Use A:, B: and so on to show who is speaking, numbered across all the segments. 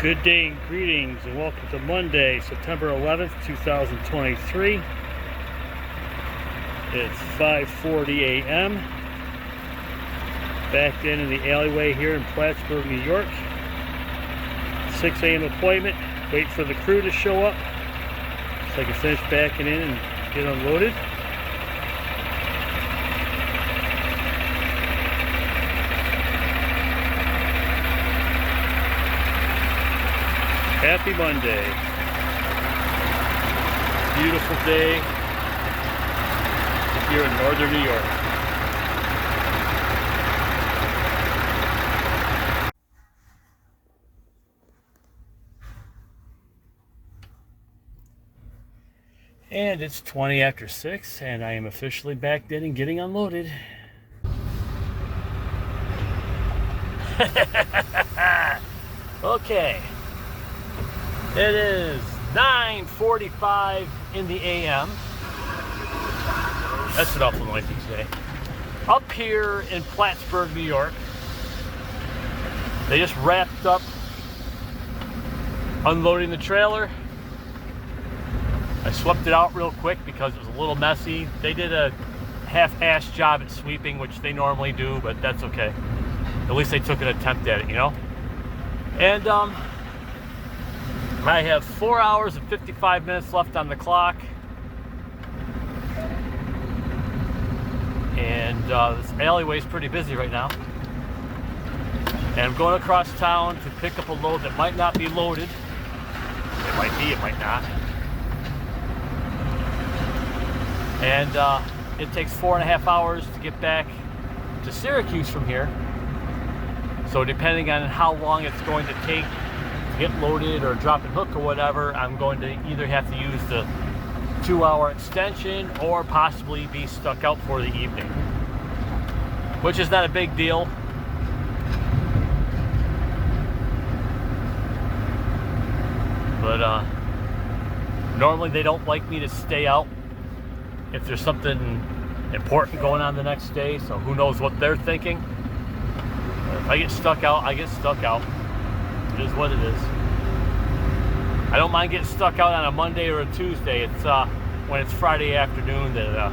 A: Good day and greetings, and welcome to Monday, September 11th, 2023. It's 5:40 a.m. Backed in the alleyway here in Plattsburgh, New York. 6 a.m. appointment. Wait for the crew to show up so I can finish backing in and get unloaded. Happy Monday. Beautiful day here in northern New York. And it's 20 after 6 and I am officially backed in and getting unloaded. Okay. It is 9:45 in the a.m. That's an awful noisy today. Up here in Plattsburgh, New York, they just wrapped up unloading the trailer. I swept it out real quick because it was a little messy. They did a half-assed job at sweeping, which they normally do, but that's okay. At least they took an attempt at it, you know? And I have 4 hours and 55 minutes left on the clock. And this alleyway is pretty busy right now. And I'm going across town to pick up a load that might not be loaded. It might be, it might not. And it takes 4.5 hours to get back to Syracuse from here. So depending on how long it's going to take get loaded or drop and hook or whatever, I'm going to either have to use the 2-hour extension or possibly be stuck out for the evening, which is not a big deal. But normally they don't like me to stay out if there's something important going on the next day, so who knows what they're thinking. If I get stuck out, I get stuck out. It is what it is. I don't mind getting stuck out on a Monday or a Tuesday. It's when it's Friday afternoon that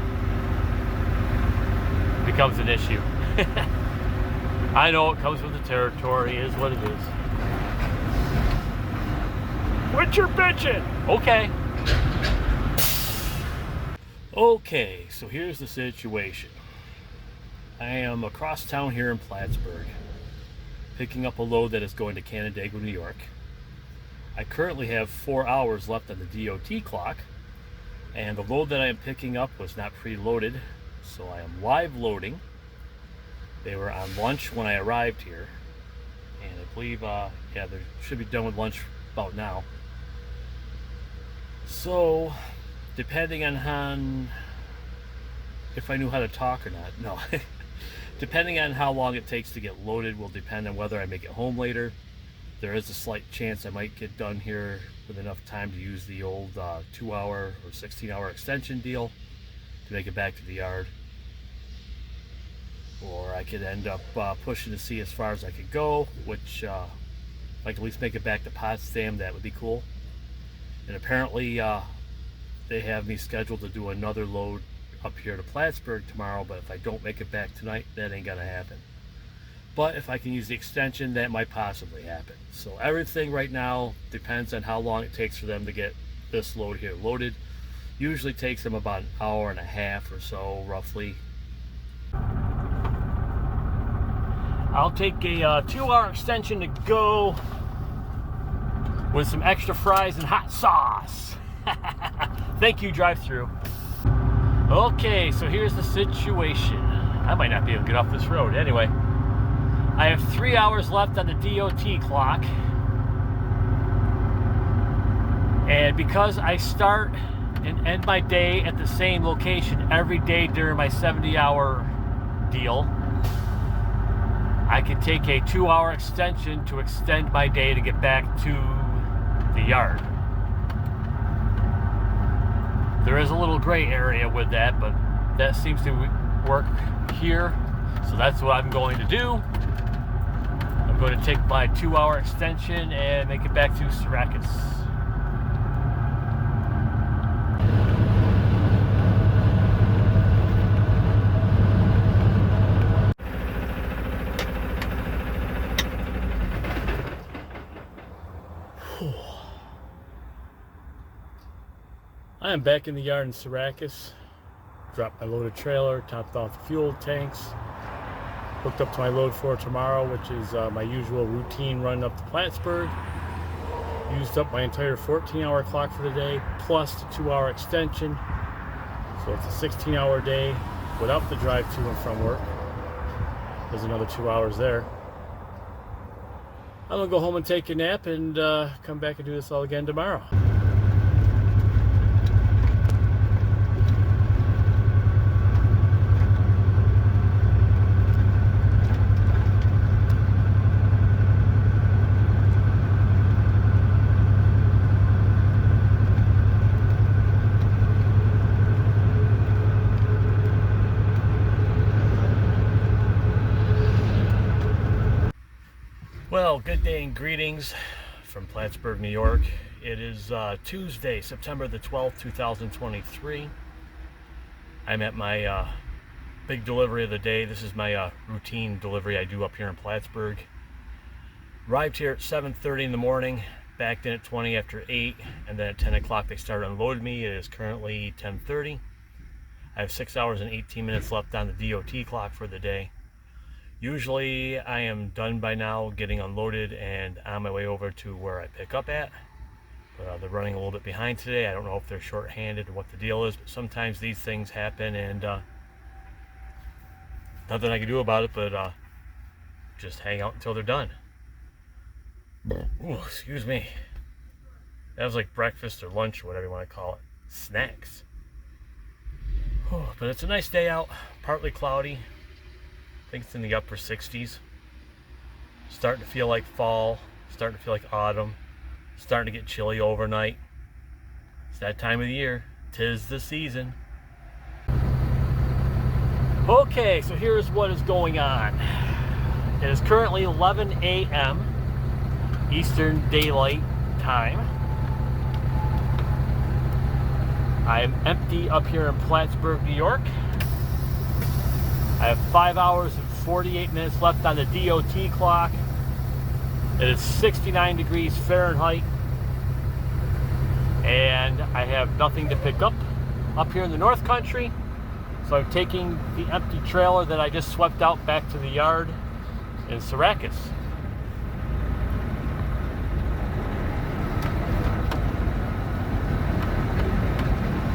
A: becomes an issue. I know it comes with the territory. It is what it is. Quit your bitching! Okay. Okay, so here's the situation. I am across town here in Plattsburgh, picking up a load that is going to Canandaigua, New York. I currently have 4 hours left on the DOT clock, and the load that I am picking up was not preloaded, so I am live loading. They were on lunch when I arrived here, and I believe, yeah, they should be done with lunch about now. So, depending on if I knew how to talk or not, no. Depending on how long it takes to get loaded will depend on whether I make it home later. There is a slight chance I might get done here with enough time to use the old 2-hour or 16-hour extension deal to make it back to the yard. Or I could end up pushing to see as far as I could go, which if I could at least make it back to Potsdam, that would be cool. And apparently they have me scheduled to do another load up here to Plattsburgh tomorrow, but if I don't make it back tonight, that ain't gonna happen. But if I can use the extension, that might possibly happen. So everything right now depends on how long it takes for them to get this load here loaded. Usually takes them about an hour and a half or so, roughly. I'll take a 2-hour extension to go with some extra fries and hot sauce. Thank you, drive-through. Okay, so here's the situation. I might not be able to get off this road. Anyway, I have 3 hours left on the DOT clock. And because I start and end my day at the same location every day during my 70-hour deal, I can take a 2-hour extension to extend my day to get back to the yard. There is a little gray area with that, but that seems to work here. So that's what I'm going to do. I'm going to take my 2-hour extension and make it back to Syracuse. I am back in the yard in Syracuse. Dropped my loaded trailer, topped off the fuel tanks, hooked up to my load for tomorrow, which is my usual routine run up to Plattsburgh. Used up my entire 14-hour clock for the day, plus the 2-hour extension. So it's a 16-hour day without the drive to and from work. There's another 2 hours there. I'm gonna go home and take a nap and come back and do this all again tomorrow. Well, good day and greetings from Plattsburgh, New York. It is Tuesday, September the 12th, 2023. I'm at my big delivery of the day. This is my routine delivery I do up here in Plattsburgh. Arrived here at 7:30 in the morning, backed in at 20 after 8, and then at 10 o'clock they started unloading me. It is currently 10:30. I have 6 hours and 18 minutes left on the DOT clock for the day. Usually I am done by now getting unloaded and on my way over to where I pick up at. But they're running a little bit behind today. I don't know if they're short-handed or what the deal is, but sometimes these things happen and nothing I can do about it but just hang out until they're done. Ooh, excuse me. That was like breakfast or lunch or whatever you want to call it. Snacks. But it's a nice day out, partly cloudy. I think it's in the upper 60s. Starting to feel like fall, starting to feel like autumn, starting to get chilly overnight. It's that time of the year. 'Tis the season. Okay, so here's what is going on. It is currently 11 a.m. Eastern Daylight Time. I am empty up here in Plattsburgh, New York. I have 5 hours and 48 minutes left on the DOT clock. It is 69 degrees Fahrenheit. And I have nothing to pick up here in the North Country. So I'm taking the empty trailer that I just swept out back to the yard in Syracuse.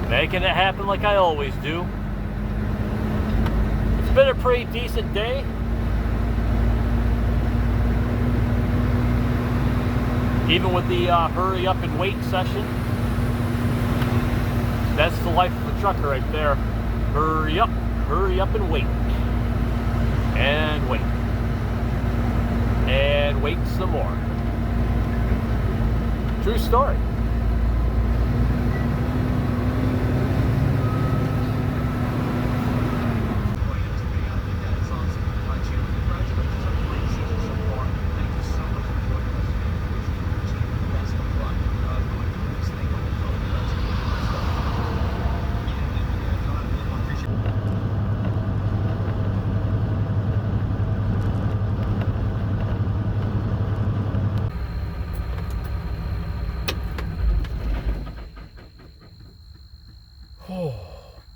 A: Making it happen like I always do. It's been a pretty decent day. Even with the hurry up and wait session. That's the life of a trucker right there. Hurry up and wait. And wait. And wait some more. True story.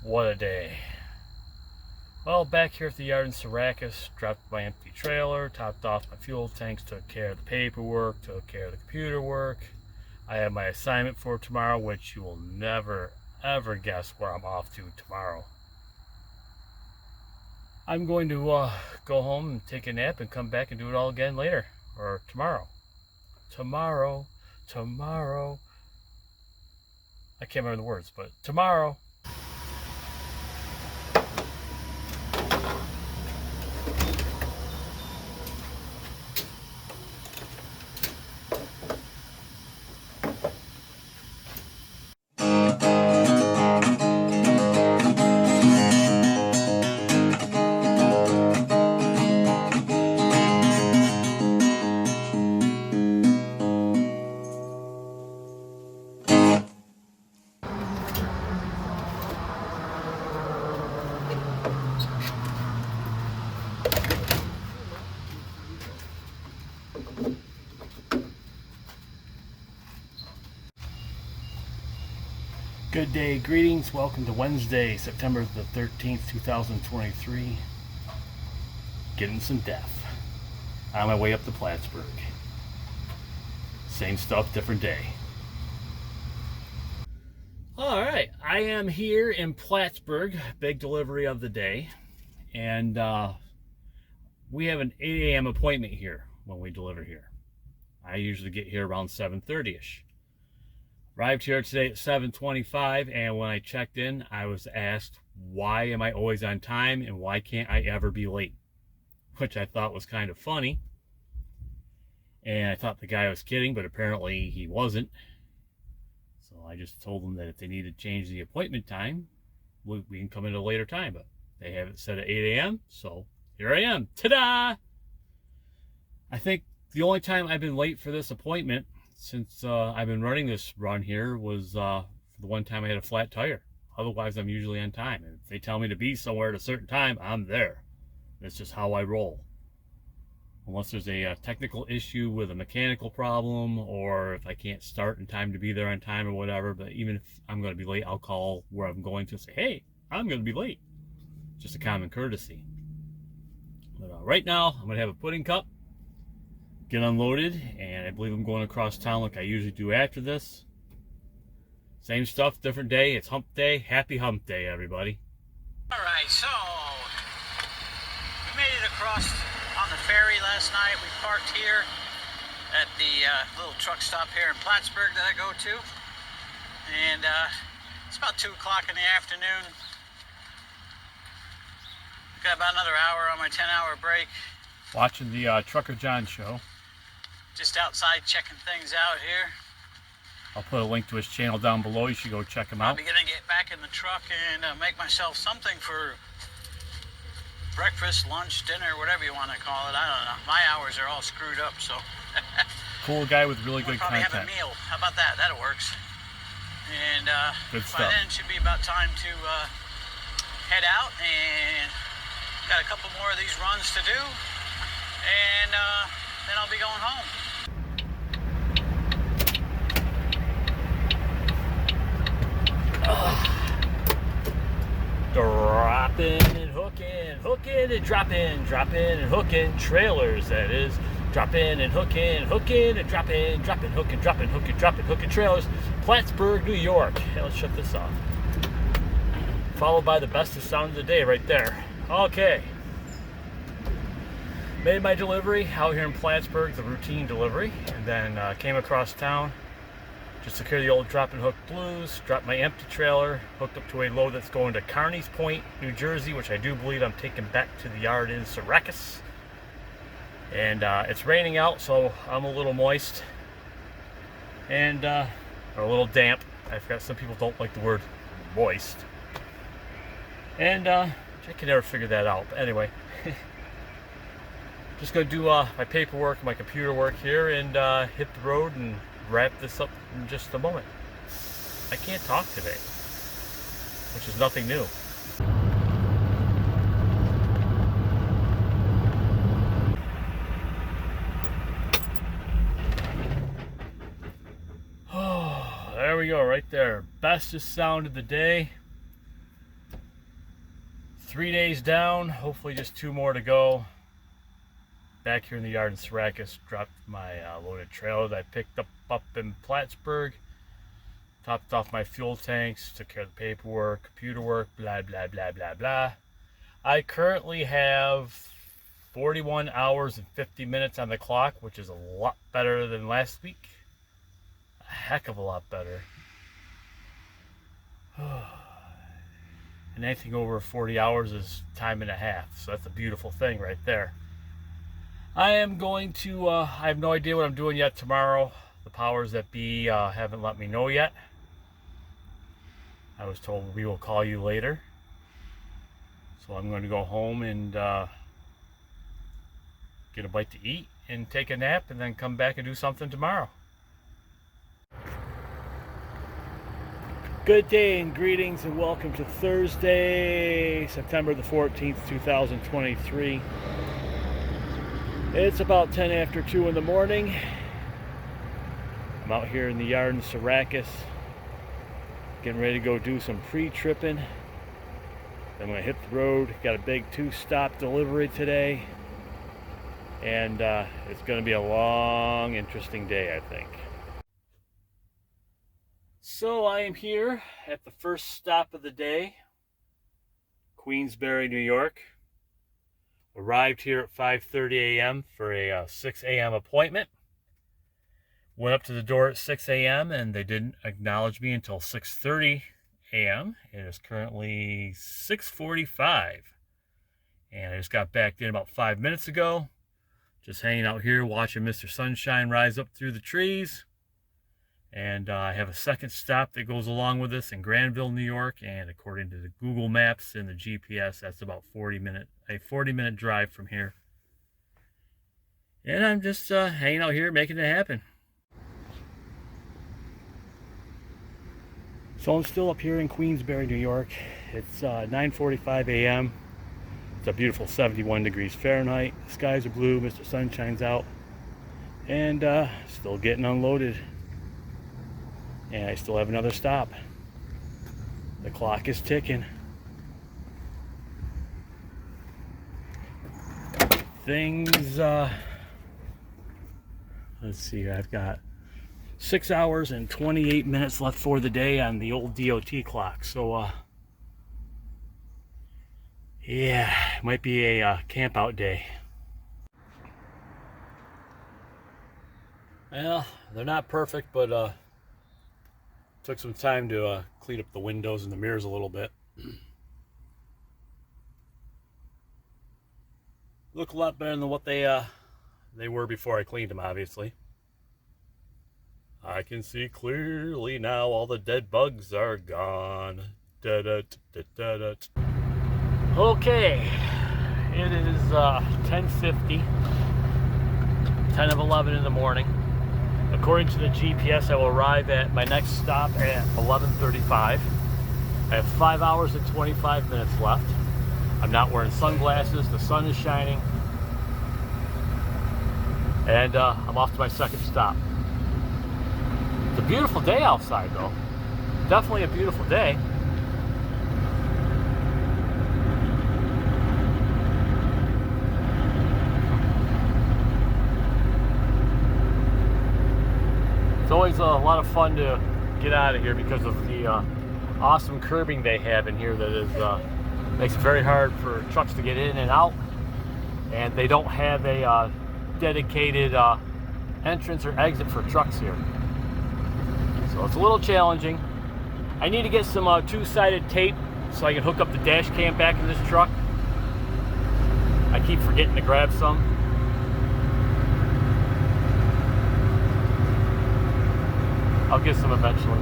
A: What a day. Well, back here at the yard in Syracuse, dropped my empty trailer, topped off my fuel tanks, took care of the paperwork, took care of the computer work. I have my assignment for tomorrow, which you will never, ever guess where I'm off to tomorrow. I'm going to go home and take a nap and come back and do it all again later, or tomorrow. Tomorrow. I can't remember the words, but tomorrow. Good day, greetings. Welcome to Wednesday, September the 13th, 2023. Getting some death. On my way up to Plattsburgh. Same stuff, different day. Alright, I am here in Plattsburgh, big delivery of the day. And we have an 8 a.m. appointment here when we deliver here. I usually get here around 7:30ish. Arrived here today at 7:25, and when I checked in, I was asked, why am I always on time and why can't I ever be late? Which I thought was kind of funny. And I thought the guy was kidding, but apparently he wasn't. So I just told them that if they need to change the appointment time, we can come in at a later time. But they have it set at 8 a.m., so here I am. Ta-da! I think the only time I've been late for this appointment since I've been running this run here was the one time I had a flat tire. Otherwise, I'm usually on time. And if they tell me to be somewhere at a certain time, I'm there. That's just how I roll. Unless there's a technical issue with a mechanical problem, or if I can't start in time to be there on time or whatever. But even if I'm going to be late, I'll call where I'm going to and say, hey, I'm going to be late. Just a common courtesy. But right now, I'm going to have a pudding cup, get unloaded, and I believe I'm going across town like I usually do after this. Same stuff, different day. It's hump day. Happy hump day, everybody.
B: Alright, so we made it across on the ferry last night. We parked here at the little truck stop here in Plattsburgh that I go to. And it's about 2 o'clock in the afternoon. Got about another hour on my 10-hour break.
A: Watching the Trucker John show.
B: Just outside checking things out here.
A: I'll put a link to his channel down below. You should go check him out.
B: I'll be gonna get back in the truck and make myself something for breakfast, lunch, dinner, whatever you want to call it. I don't know. My hours are all screwed up, so.
A: Cool guy with really good
B: probably
A: content.
B: Have a meal. How about that? That works. And
A: good
B: by
A: stuff.
B: then it should be about time to head out, and got a couple more of these runs to do, and then I'll be going home.
A: Dropping and hooking and dropping and hooking trailers, that is. Dropping and hooking and dropping, hooking trailers. Plattsburgh, New York. Hey, let's shut this off. Followed by the bestest sound of the day right there. Okay. Made my delivery out here in Plattsburgh, the routine delivery, and then came across town. Just secure the old drop and hook blues, dropped my empty trailer, hooked up to a load that's going to Kearney's Point, New Jersey, which I do believe I'm taking back to the yard in Syracuse. And it's raining out, so I'm a little moist. And, or a little damp. I forgot some people don't like the word moist. And I can never figure that out. But anyway, just gonna do my paperwork, my computer work here, and hit the road and wrap this up in just a moment. I can't talk today, which is nothing new. Oh, there we go, right there. Bestest sound of the day. 3 days down, hopefully just 2 more to go. Back here in the yard in Syracuse, dropped my loaded trailer that I picked up in Plattsburgh, topped off my fuel tanks, took care of the paperwork, computer work, blah, blah, blah, blah, blah. I currently have 41 hours and 50 minutes on the clock, which is a lot better than last week. A heck of a lot better. And anything over 40 hours is time and a half, so that's a beautiful thing right there. I am going to, I have no idea what I'm doing yet tomorrow. The powers that be haven't let me know yet. I was told we will call you later. So I'm going to go home and get a bite to eat and take a nap and then come back and do something tomorrow. Good day and greetings and welcome to Thursday, September the 14th, 2023. It's about 10 after 2 in the morning. I'm out here in the yard in Syracuse. Getting ready to go do some pre-tripping. I'm gonna hit the road. Got a big 2-stop delivery today. And it's gonna be a long, interesting day, I think. So I am here at the first stop of the day, Queensbury, New York. Arrived here at 5:30 a.m. for a 6 a.m. appointment. Went up to the door at 6 a.m. and they didn't acknowledge me until 6:30 a.m. It is currently 6:45. And I just got back in about 5 minutes ago. Just hanging out here watching Mr. Sunshine rise up through the trees. And I have a second stop that goes along with this in Granville, New York. And according to the Google Maps and the GPS, that's about a 40-minute drive from here. And I'm just hanging out here making it happen. So I'm still up here in Queensbury, New York. It's 9:45 a.m. It's a beautiful 71 degrees Fahrenheit. The skies are blue, Mr. Sunshine's out. And still getting unloaded. And I still have another stop. The clock is ticking. Things, let's see, I've got 6 hours and 28 minutes left for the day on the old DOT clock. So, yeah, it might be a camp out day. Well, they're not perfect, but took some time to clean up the windows and the mirrors a little bit. Look a lot better than what they were before I cleaned them, obviously. I can see clearly now, all the dead bugs are gone. Da -da -da -da -da -da. Okay, it is 10:50, 10 of 11 in the morning. According to the GPS, I will arrive at my next stop at 11:35. I have 5 hours and 25 minutes left. I'm not wearing sunglasses, the sun is shining, and I'm off to my second stop. It's a beautiful day outside though. Definitely a beautiful day. It's always a lot of fun to get out of here because of the awesome curbing they have in here that is makes it very hard for trucks to get in and out, and they don't have a dedicated entrance or exit for trucks here, so it's a little challenging. I need to get some two-sided tape so I can hook up the dash cam back in this truck. I keep forgetting to grab some. I'll get some eventually.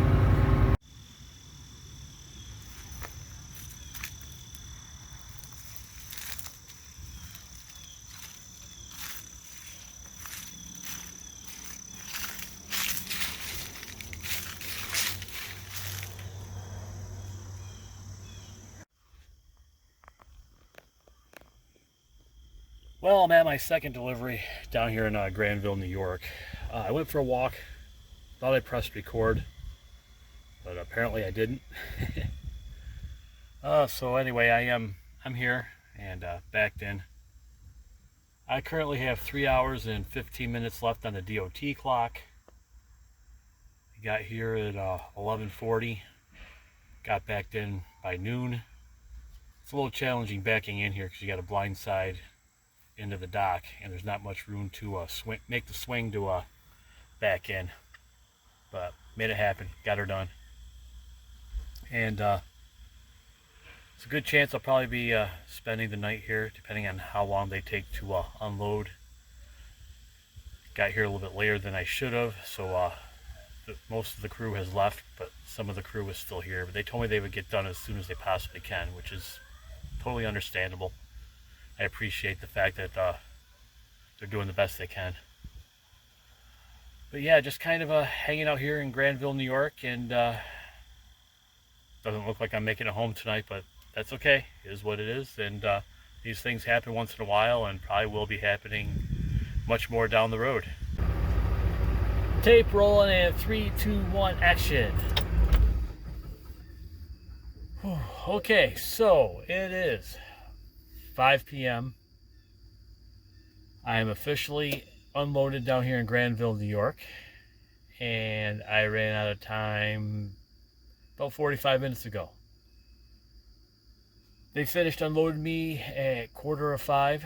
A: Well, I'm at my second delivery down here in Granville, New York. I went for a walk. Thought I pressed record, but apparently I didn't. So anyway, I'm here and backed in. I currently have 3 hours and 15 minutes left on the DOT clock. I got here at 11:40. Got backed in by noon. It's a little challenging backing in here because you got a blind side into the dock, and there's not much room to make the swing to back in. But made it happen, got her done. And it's a good chance I'll probably be spending the night here, depending on how long they take to unload. Got here a little bit later than I should have, so most of the crew has left, but some of the crew is still here. But they told me they would get done as soon as they possibly can, which is totally understandable. I appreciate the fact that they're doing the best they can. But yeah, just kind of hanging out here in Granville, New York, and doesn't look like I'm making it home tonight, but that's okay. It is what it is, and these things happen once in a while, and probably will be happening much more down the road. Tape rolling, and 3, 2, 1, action. Okay, so it is 5 p.m. I am officially unloaded down here in Granville, New York, and I ran out of time about 45 minutes ago. They finished unloading me at 4:45,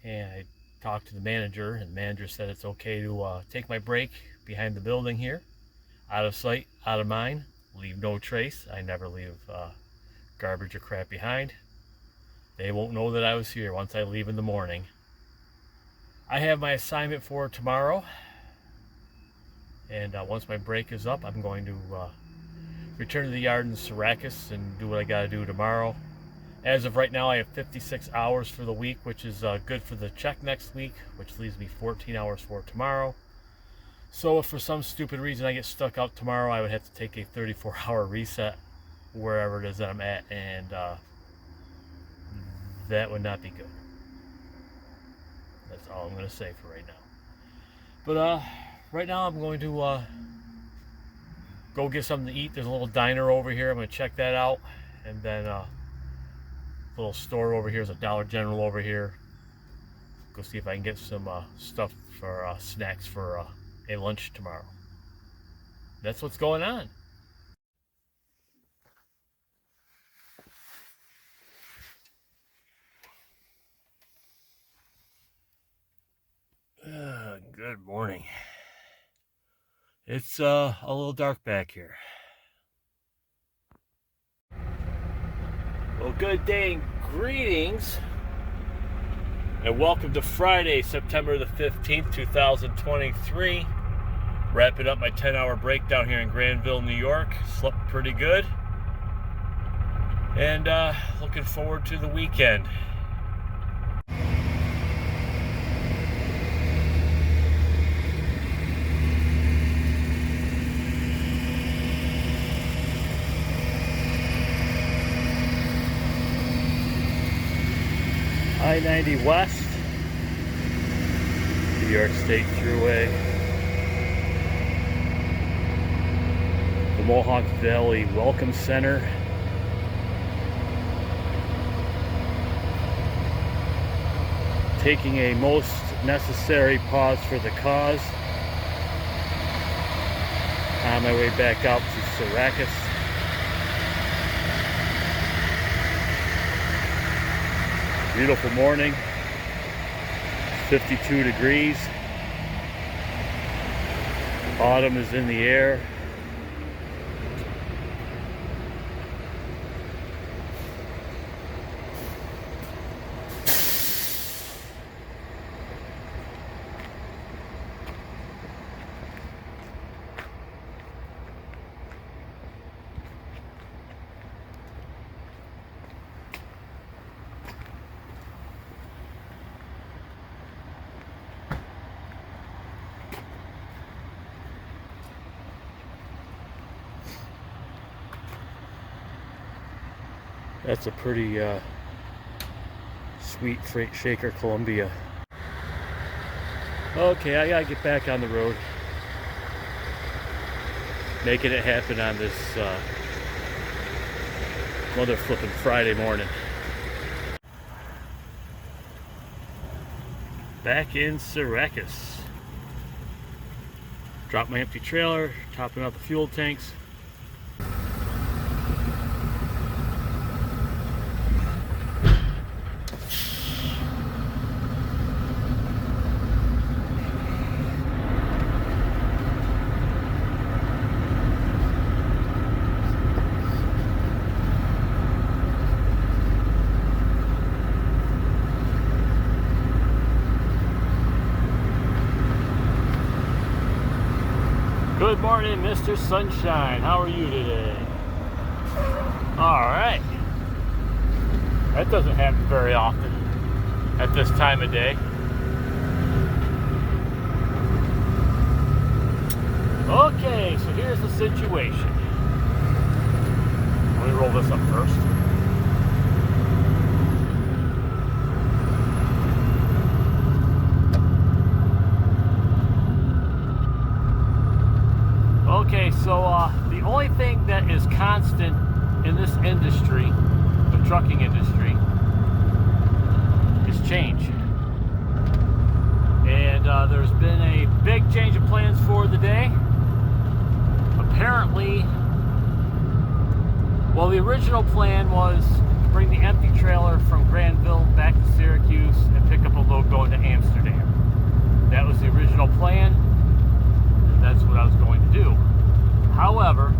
A: and I talked to the manager, and the manager said it's okay to take my break behind the building here, out of sight, out of mind, leave no trace. I never leave garbage or crap behind. They won't know that I was here once I leave in the morning. I have my assignment for tomorrow, and once my break is up, I'm going to return to the yard in Syracuse and do what I got to do tomorrow. As of right now, I have 56 hours for the week, which is good for the check next week, which leaves me 14 hours for tomorrow. So if for some stupid reason I get stuck out tomorrow, I would have to take a 34-hour reset wherever it is that I'm at, and that would not be good. That's all I'm going to say for right now. But right now I'm going to go get something to eat. There's a little diner over here. I'm going to check that out. And then a little store over here is a Dollar General over here. Go see if I can get some stuff for snacks for a lunch tomorrow. That's what's going on. Good morning. It's a little dark back here. Well, good day and greetings, and welcome to Friday, September the 15th, 2023. Wrapping up my 10-hour break down here in Granville, New York. Slept pretty good, and looking forward to the weekend. I-90 West, New York State Thruway, the Mohawk Valley Welcome Center, taking a most necessary pause for the cause, on my way back out to Syracuse. Beautiful morning, 52 degrees. Autumn is in the air. That's a pretty sweet freight shaker, Columbia. Okay, I gotta get back on the road. Making it happen on this mother flipping Friday morning. Back in Syracuse. Dropped my empty trailer, topping out the fuel tanks. Good morning, Mr. Sunshine. How are you today? Alright. That doesn't happen very often at this time of day. Okay, so here's the situation. Let me roll this up first. Okay, so the only thing that is constant in this industry, the trucking industry, is change. And there's been a big change of plans for the day. Apparently, well, the original plan was to bring the empty trailer from Granville back to Syracuse and pick up a load going to Amsterdam. That was the original plan, and that's what I was going to do. However,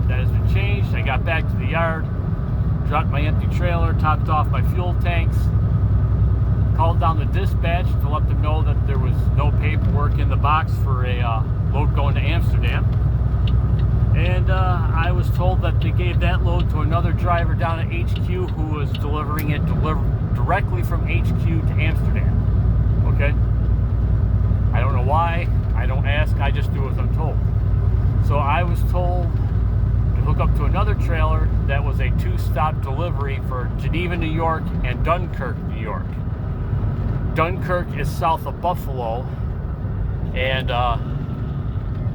A: that has been changed. I got back to the yard, dropped my empty trailer, topped off my fuel tanks, called down the dispatch to let them know that there was no paperwork in the box for a load going to Amsterdam. And I was told that they gave that load to another driver down at HQ who was delivering it directly from HQ to Amsterdam. Okay? I don't know why. I don't ask. I just do as I'm told. So I was told to hook up to another trailer that was a 2-stop delivery for Geneva, New York and Dunkirk, New York. Dunkirk is south of Buffalo, and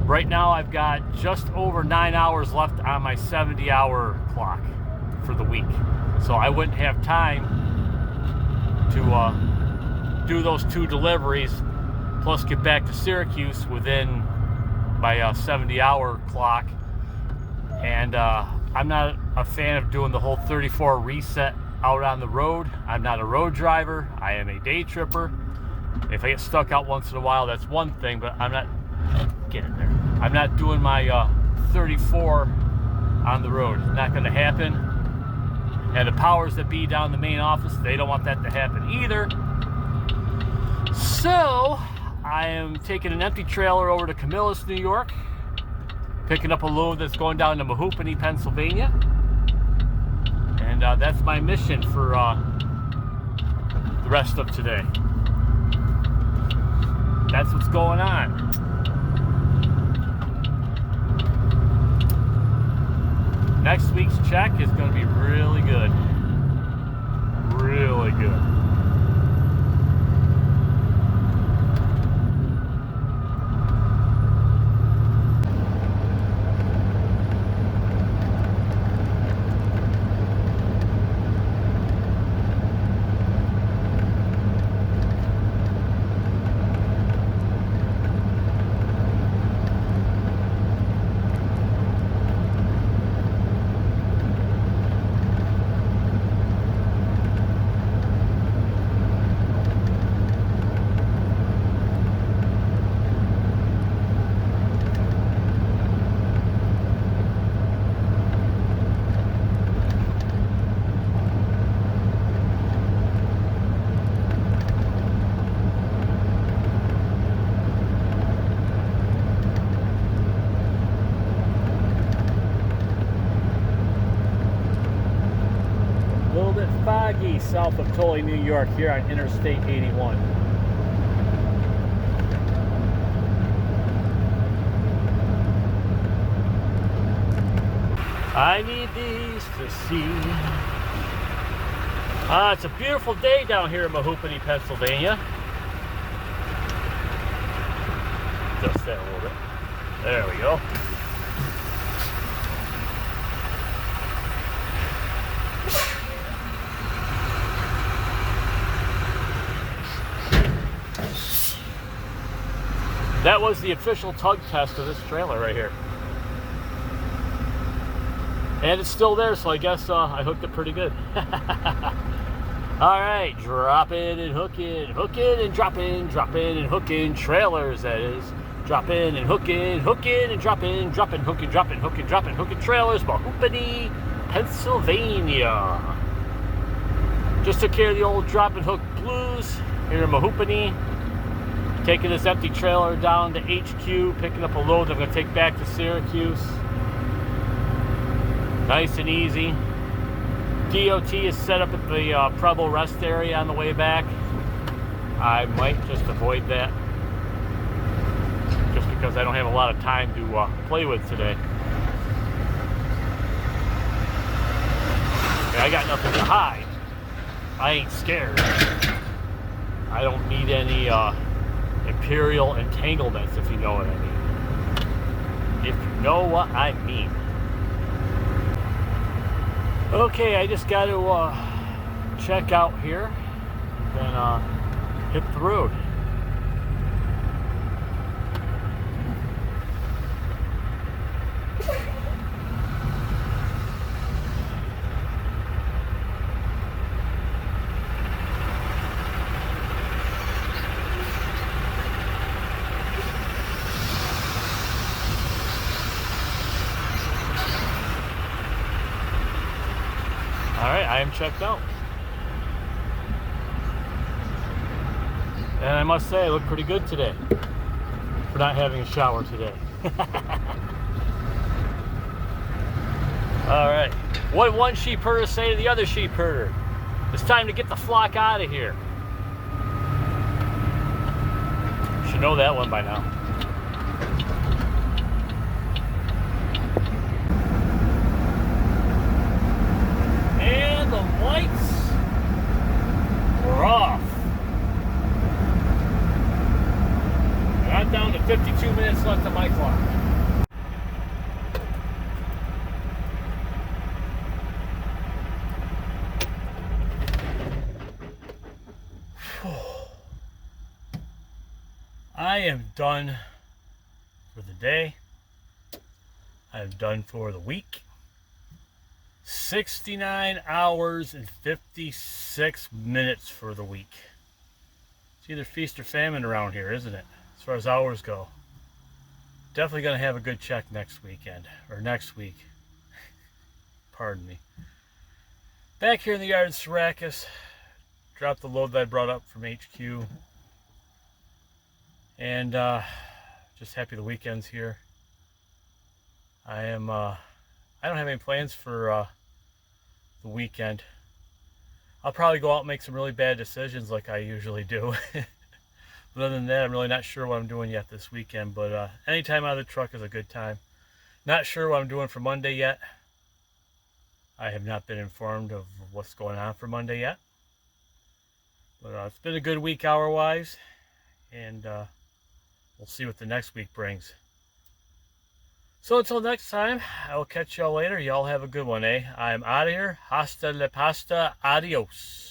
A: right now I've got just over 9 hours left on my 70-hour clock for the week. So I wouldn't have time to do those 2 deliveries, plus get back to Syracuse within my 70-hour clock. And I'm not a fan of doing the whole 34 reset out on the road. I'm not a road driver. I am a day tripper. If I get stuck out once in a while, that's one thing, but I'm not getting there. I'm not doing my 34 on the road. It's not going to happen. And the powers that be down in the main office, they don't want that to happen either. So I am taking an empty trailer over to Camillus, New York, picking up a load that's going down to Mahoopany, Pennsylvania. And that's my mission for the rest of today. That's what's going on. Next week's check is going to be really good. Really good. Foggy south of Tully, New York, here on Interstate 81. I need these to see. It's a beautiful day down here in Mahoopany, Pennsylvania. Just that a little bit. There we go. That was the official tug test of this trailer right here. And it's still there, so I guess I hooked it pretty good. Alright, dropping and hooking and dropping and hooking trailers, that is. Dropping and hooking and dropping, hooking trailers, Mahoopany, Pennsylvania. Just took care of the old drop and hook blues here in Mahoopany. Taking this empty trailer down to HQ, picking up a load that I'm going to take back to Syracuse. Nice and easy. DOT is set up at the Preble rest area on the way back. I might just avoid that, just because I don't have a lot of time to play with today. I got nothing to hide. I ain't scared. I don't need any imperial entanglements, if you know what I mean. If you know what I mean. Okay, I just got to check out here, then hit the road. Alright, I am checked out. And I must say, I look pretty good today for not having a shower today. Alright, what did one sheep herder say to the other sheep herder? It's time to get the flock out of here. You should know that one by now. And the lights are off. And I'm down to 52 minutes left on my clock. I am done for the day. I am done for the week. 69 hours and 56 minutes for the week. It's either feast or famine around here, isn't it? As far as hours go. Definitely going to have a good check next weekend. Or next week. Pardon me. Back here in the yard in Syracuse. Dropped the load that I brought up from HQ. And just happy the weekend's here. I don't have any plans for the weekend. I'll probably go out and make some really bad decisions like I usually do. But other than that, I'm really not sure what I'm doing yet this weekend. But any time out of the truck is a good time. Not sure what I'm doing for Monday yet. I have not been informed of what's going on for Monday yet. But it's been a good week hour-wise. And we'll see what the next week brings. So until next time, I will catch y'all later. Y'all have a good one, eh? I'm out of here. Hasta la pasta. Adios.